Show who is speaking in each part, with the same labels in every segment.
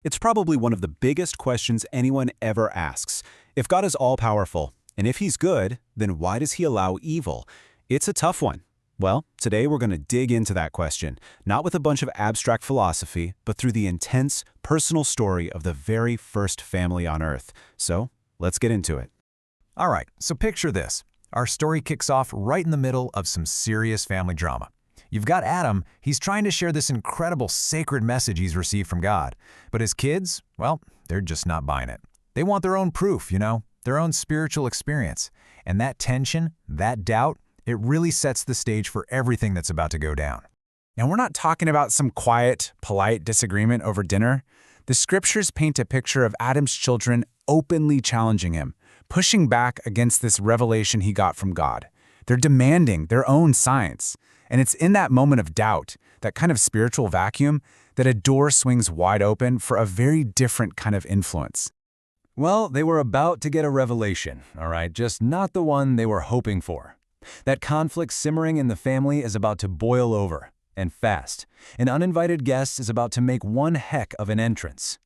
Speaker 1: It's probably one of the biggest questions anyone ever asks. If God is all-powerful, and if he's good, then why does he allow evil? It's a tough one. Well, today we're going to dig into that question, not with a bunch of abstract philosophy, but through the intense, personal story of the very first family on Earth. So, let's get into it.
Speaker 2: All right, so picture this. Our story kicks off right in the middle of some serious family drama. You've got Adam, he's trying to share this incredible sacred message he's received from God. But his kids, well, they're just not buying it. They want their own proof, their own spiritual experience. And that tension, that doubt, it really sets the stage for everything that's about to go down.
Speaker 3: And we're not talking about some quiet, polite disagreement over dinner. The scriptures paint a picture of Adam's children openly challenging him, pushing back against this revelation he got from God. They're demanding their own science. And it's in that moment of doubt, that kind of spiritual vacuum, that a door swings wide open for a very different kind of influence.
Speaker 2: Well, they were about to get a revelation, all right, just not the one they were hoping for. That conflict simmering in the family is about to boil over, and fast. An uninvited guest is about to make one heck of an entrance.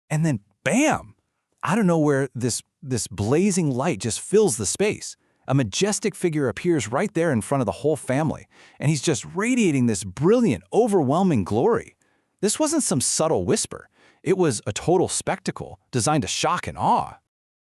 Speaker 4: And then, bam! Out of nowhere, this blazing light just fills the space. A majestic figure appears right there in front of the whole family, and he's just radiating this brilliant, overwhelming glory. This wasn't some subtle whisper. It was a total spectacle designed to shock and awe.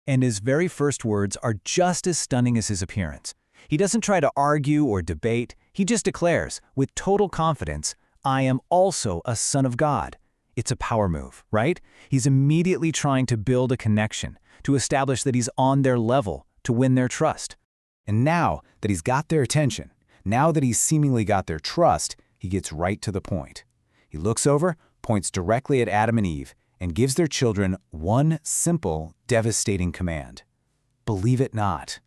Speaker 2: And his very first words are just as stunning as his appearance. He doesn't try to argue or debate. He just declares, with total confidence, "I am also a son of God." It's a power move, right? He's immediately trying to build a connection, to establish that he's on their level, to win their trust.
Speaker 1: And now that he's got their attention, now that he's seemingly got their trust, he gets right to the point. He looks over, points directly at Adam and Eve, and gives their children one simple, devastating command. Believe it not.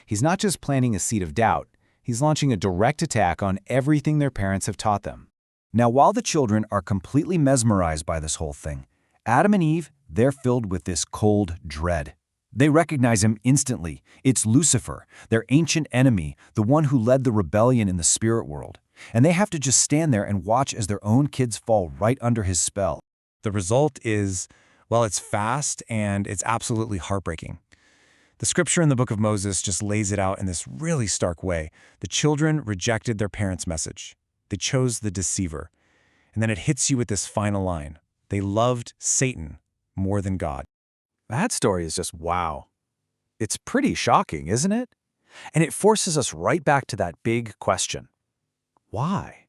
Speaker 1: He's not just planting a seed of doubt, he's launching a direct attack on everything their parents have taught them.
Speaker 5: Now, while the children are completely mesmerized by this whole thing, Adam and Eve, they're filled with this cold dread. They recognize him instantly. It's Lucifer, their ancient enemy, the one who led the rebellion in the spirit world. And they have to just stand there and watch as their own kids fall right under his spell.
Speaker 3: The result is, well, it's fast and it's absolutely heartbreaking. The scripture in the book of Moses just lays it out in this really stark way. The children rejected their parents' message. They chose the deceiver. And then it hits you with this final line. They loved Satan more than God.
Speaker 4: That story is just wow. It's pretty shocking, isn't it? And it forces us right back to that big question. Why?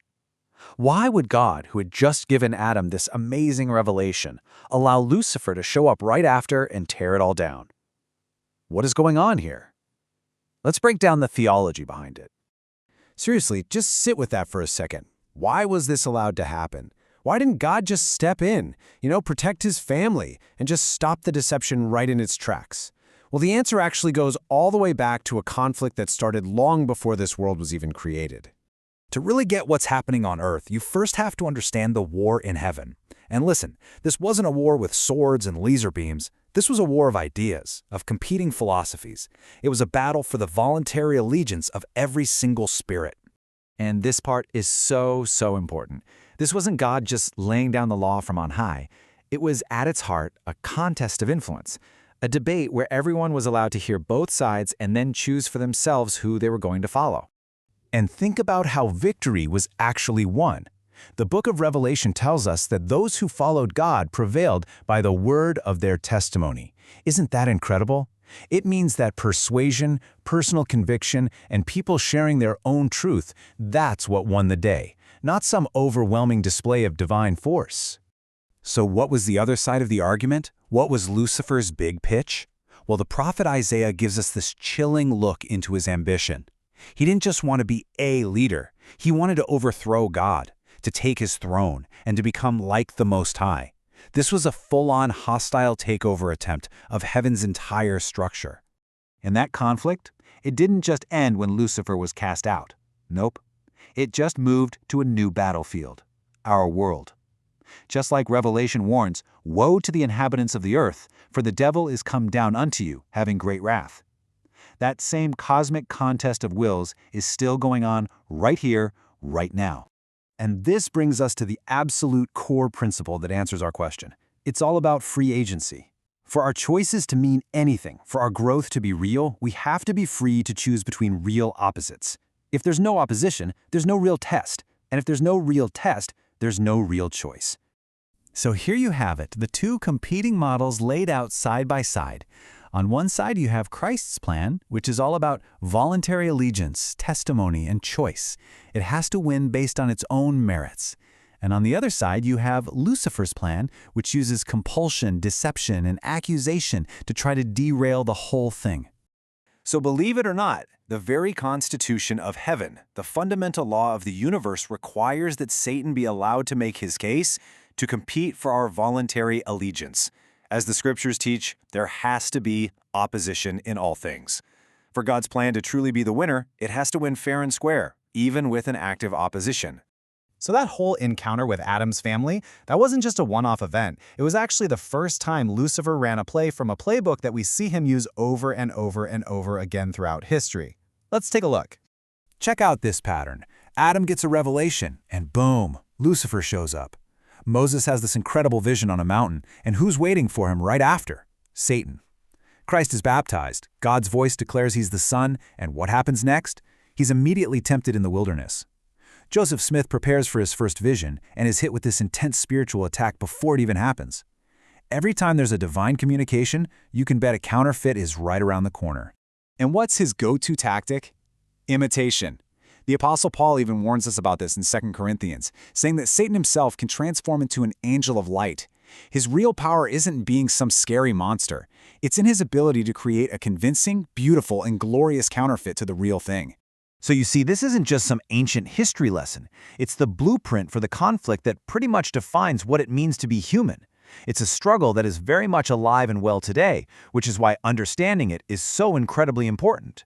Speaker 4: Why would God, who had just given Adam this amazing revelation, allow Lucifer to show up right after and tear it all down? What is going on here? Let's break down the theology behind it.
Speaker 1: Seriously, just sit with that for a second. Why was this allowed to happen? Why didn't God just step in, protect his family, and just stop the deception right in its tracks? Well, the answer actually goes all the way back to a conflict that started long before this world was even created.
Speaker 5: To really get what's happening on Earth, you first have to understand the war in heaven. And listen, this wasn't a war with swords and laser beams. This was a war of ideas, of competing philosophies. It was a battle for the voluntary allegiance of every single spirit.
Speaker 4: And this part is so important. This wasn't God just laying down the law from on high. It was, at its heart, a contest of influence, a debate where everyone was allowed to hear both sides and then choose for themselves who they were going to follow.
Speaker 5: And think about how victory was actually won. The book of Revelation tells us that those who followed God prevailed by the word of their testimony. Isn't that incredible? It means that persuasion, personal conviction, and people sharing their own truth, that's what won the day, not some overwhelming display of divine force.
Speaker 1: So what was the other side of the argument? What was Lucifer's big pitch? Well, the prophet Isaiah gives us this chilling look into his ambition. He didn't just want to be a leader. He wanted to overthrow God, to take his throne, and to become like the Most High. This was a full-on hostile takeover attempt of heaven's entire structure.
Speaker 4: And that conflict, it didn't just end when Lucifer was cast out. Nope. It just moved to a new battlefield, our world. Just like Revelation warns, "Woe to the inhabitants of the earth, for the devil is come down unto you, having great wrath." That same cosmic contest of wills is still going on right here, right now.
Speaker 5: And this brings us to the absolute core principle that answers our question. It's all about free agency. For our choices to mean anything, for our growth to be real, we have to be free to choose between real opposites. If there's no opposition, there's no real test. And if there's no real test, there's no real choice. So here you have it, the two competing models laid out side by side. On one side, you have Christ's plan, which is all about voluntary allegiance, testimony, and choice. It has to win based on its own merits. And on the other side, you have Lucifer's plan, which uses compulsion, deception, and accusation to try to derail the whole thing.
Speaker 4: So believe it or not, the very constitution of heaven, the fundamental law of the universe, requires that Satan be allowed to make his case to compete for our voluntary allegiance. As the scriptures teach, there has to be opposition in all things. For God's plan to truly be the winner, it has to win fair and square, even with an active opposition.
Speaker 6: So that whole encounter with Adam's family, that wasn't just a one-off event. It was actually the first time Lucifer ran a play from a playbook that we see him use over and over and over again throughout history. Let's take a look.
Speaker 3: Check out this pattern. Adam gets a revelation, and boom, Lucifer shows up. Moses has this incredible vision on a mountain, and who's waiting for him right after? Satan. Christ is baptized. God's voice declares he's the Son, and what happens next? He's immediately tempted in the wilderness. Joseph Smith prepares for his first vision and is hit with this intense spiritual attack before it even happens. Every time there's a divine communication, you can bet a counterfeit is right around the corner.
Speaker 1: And what's his go-to tactic? Imitation. The Apostle Paul even warns us about this in 2 Corinthians, saying that Satan himself can transform into an angel of light. His real power isn't being some scary monster. It's in his ability to create a convincing, beautiful, and glorious counterfeit to the real thing.
Speaker 5: So you see, this isn't just some ancient history lesson. It's the blueprint for the conflict that pretty much defines what it means to be human. It's a struggle that is very much alive and well today, which is why understanding it is so incredibly important.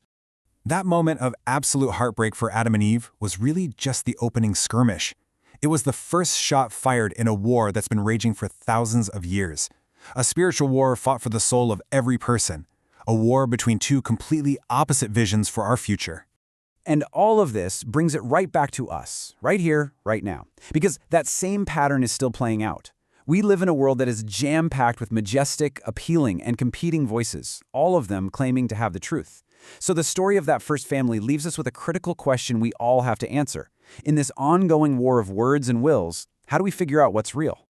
Speaker 3: That moment of absolute heartbreak for Adam and Eve was really just the opening skirmish. It was the first shot fired in a war that's been raging for thousands of years. A spiritual war fought for the soul of every person. A war between two completely opposite visions for our future.
Speaker 1: And all of this brings it right back to us, right here, right now. Because that same pattern is still playing out. We live in a world that is jam-packed with majestic, appealing, and competing voices, all of them claiming to have the truth. So the story of that first family leaves us with a critical question we all have to answer. In this ongoing war of words and wills, how do we figure out what's real?